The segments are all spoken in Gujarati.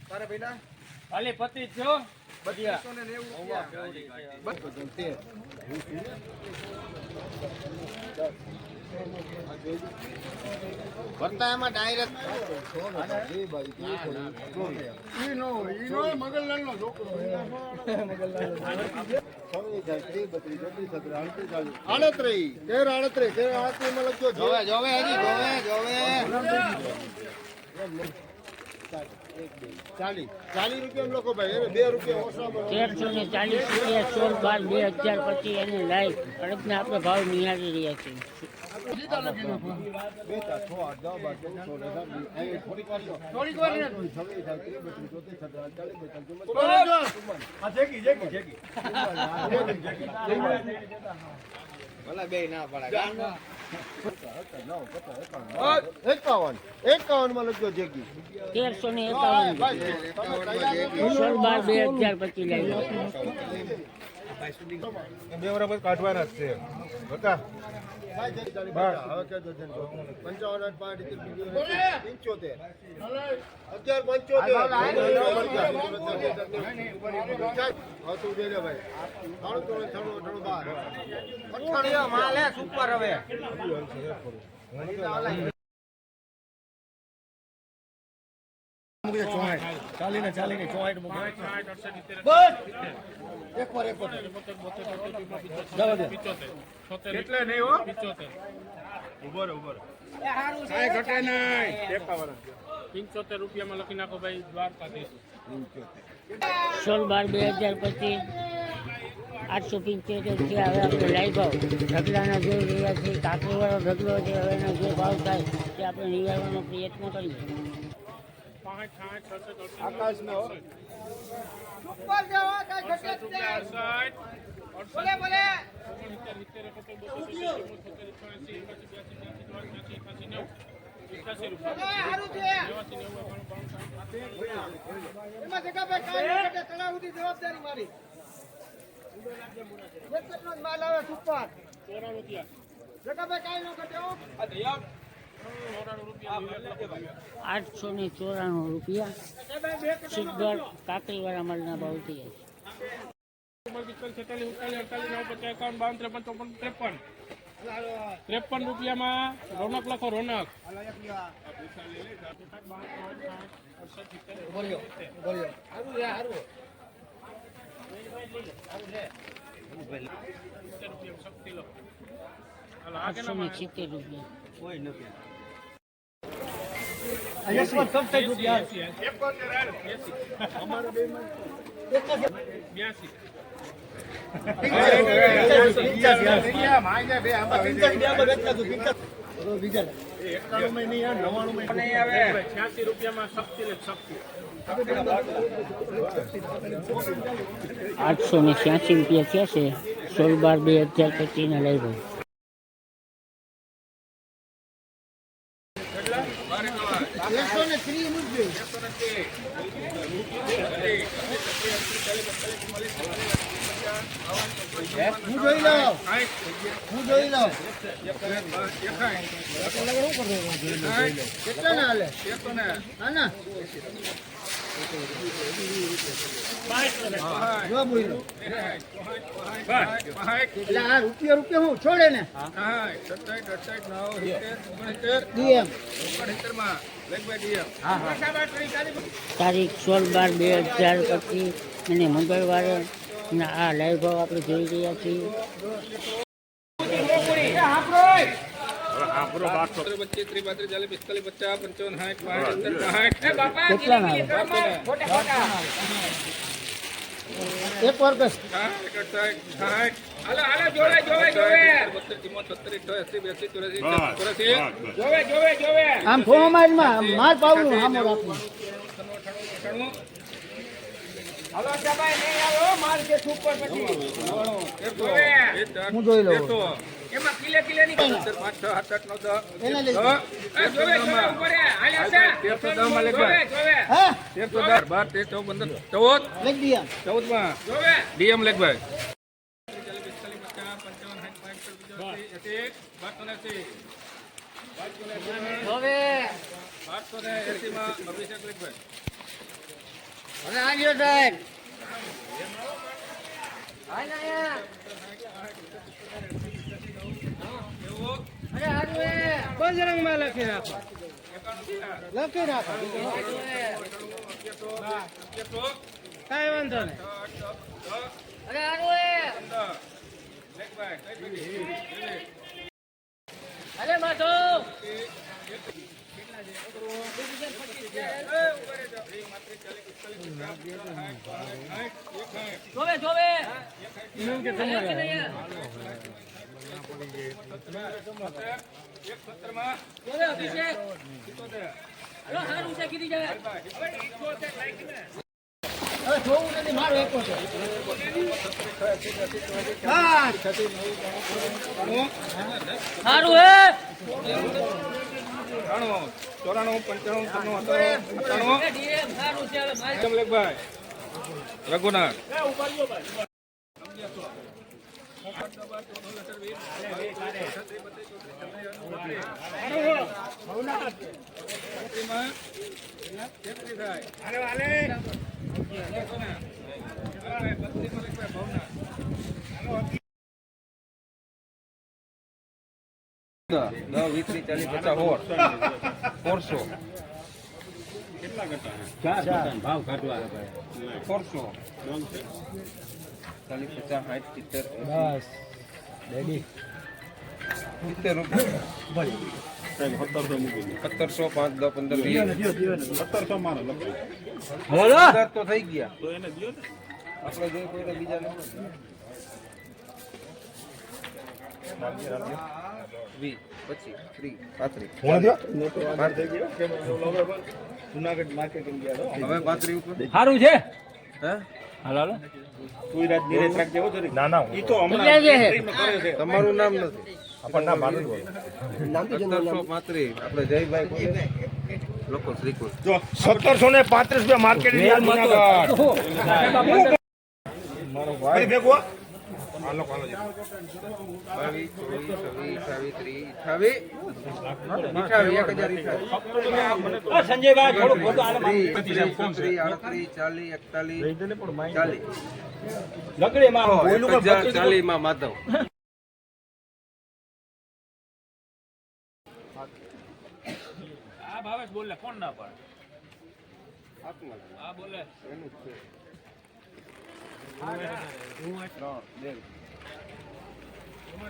તારે ભાઈના ખાલી 25 જો બધિયા 290 ભરતા એમાં ડાયરેક્ટ મગનલાલ નો છોકરો ₹40 લોકો ભાઈ 2 રૂપિયા ઓછામાં 1340 રૂપિયા 16/12/2025 અને લાઈવ અડદના આપણે ભાવ નિહાળી રહ્યા છીએ. ભલા બે ના પડે 51 માં લખજો જેગી 1351 16/12/2025 લાઈવ બે બરાબર કાઢવાના જ છે બતા 75 રૂપિયામાં લખી નાખો ભાઈ દ્વારકાધીશ 16/12/2025 875 છે. હવે આપણે લાઈવ ભાવ ઢગલાના જોઈ રહ્યા છીએ. કાકરીવાળો ઢગલો છે. હવે એનો જે ભાવ થાય તે આપણે નિવારવાનો પ્રયત્ન કરીએ. આકાશ નો જવાબદારી મારી માલ આવે સુપર 894 રૂપિયા સિદ્ધગઢ કાકરીવાળા માલના ભાવ થયા છે. 53 રૂપિયામાં રોનક લખો રોનક રૂપિયામાં 886 રૂપિયા થયા છે. 16/12/2025 ના લઈ ભાવ કેટલા ના હાલે રૂપિયા હું છોડે ને તારીખ 16/12/2025 અને મંગળવારે આ લાઈવ ભાવ આપણે જોઈ રહ્યા છીએ. એક વાર આમ ફોમાં માર પાવું આમ રાખવું હું જોઈ લઉં એમાં કિલે ની 5 6 7 8 9 10 એના લઈ 1310 માં લેખ ભાઈ. હા 1310 12 13 14 15 14 લખ દિયા 14 માં ડીએમ લેખ ભાઈ. 1280 માં અભિષેક લેખ ભાઈ. હવે આવ્યો સાહેબ બજરંગમાં લખી નાખો. લખી નાખો કાંઈ વાંધો નહીં. અરે માથો જોવે જોવે જોવે અભિષેક હલો સારું છે કીધી જાય હવે જોવું નથી મારો એક છે સારું હે 94 95 સારું છે હવે મારી ડીએમ લેખ ભાઈ. રઘુનાથ તો થઈ ગયા આપણે જે કોઈ બીજા ને 20 25 જુનાગઢ માર્કેટિંગ ગયા હવે 35 ઉપર સારું છે. હે હાલો હાલો. તમારું નામ નથી. 1735 આપણે જયભાઈ લોકો શ્રીકૃષ્ણ 1735 રૂપિયા માર્કેટ મારો ભાઈ ભેગો 22 23 સંજયભાઈ થોડું ફોટો 40 લકડી માં 40 માં માધવ આ ભાવેશ બોલે ફોન ના પડે. આ બોલે એનું જ છે.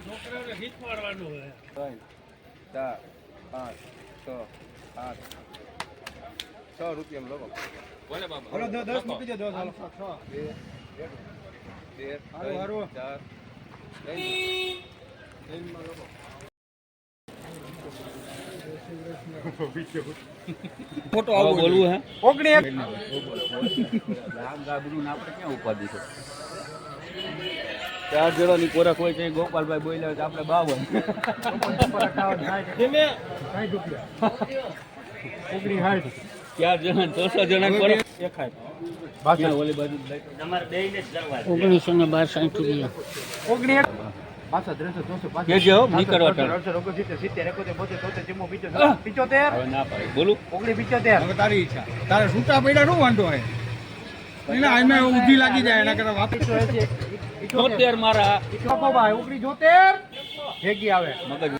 છોકરાઓને ખીચ મારવાનું હોય. 3 4 5 6 8 6 રૂપિયા લોકો બોલે બાબા. હલો 10 મૂકી દો 10 હાલો 6 ફોટો આવો બોલવું હે. ગાબડું ના આપણે ક્યાં ઉપાધિ છે 4 જણાની કોરાક હોય છે ગોપાલભાઈ બોલ્યા તો આપણે 52 4 જણા 300 જણા કોરાક ક્યાં ઓલી બાજુ તમારે બેયને જ કરવા 1962 રૂપિયા કેજે હો નીકળવા ટાળ હવે ના પાડે બોલું હવે તારી ઈચ્છા તારે છૂટા પડ્યા શું વાંધો હે એના આમે ઊભી લાગી જાય એના કરતા વાપસ 73 મારા ભેગી આવે મગજ